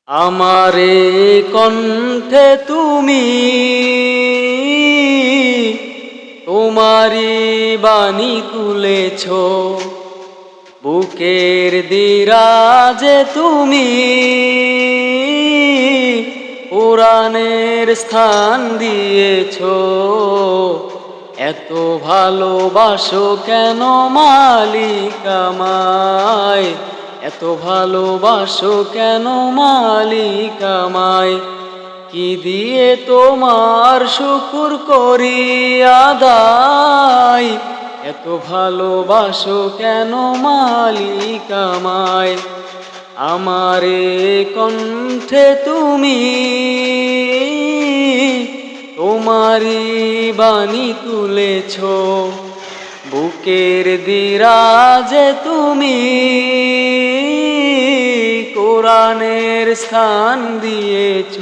আমারে কণ্ঠে তুমি তোমারি বাণী তুলেছ, বুকের দিরাজে তুমি পুরাণের স্থান দিয়েছ। এত ভালোবাসো কেন মালিক আমায়, এত ভালোবাসো কেন মালিক আমায়। কি দিয়ে তোমার শুকুর করি আদায়, এত ভালোবাসো কেন মালিক আমায়। আমারে কণ্ঠে তুমি তোমারি বাণী তুলেছ, বুকের দিরাজে তুমি কোরআনের স্থান দিয়েছ।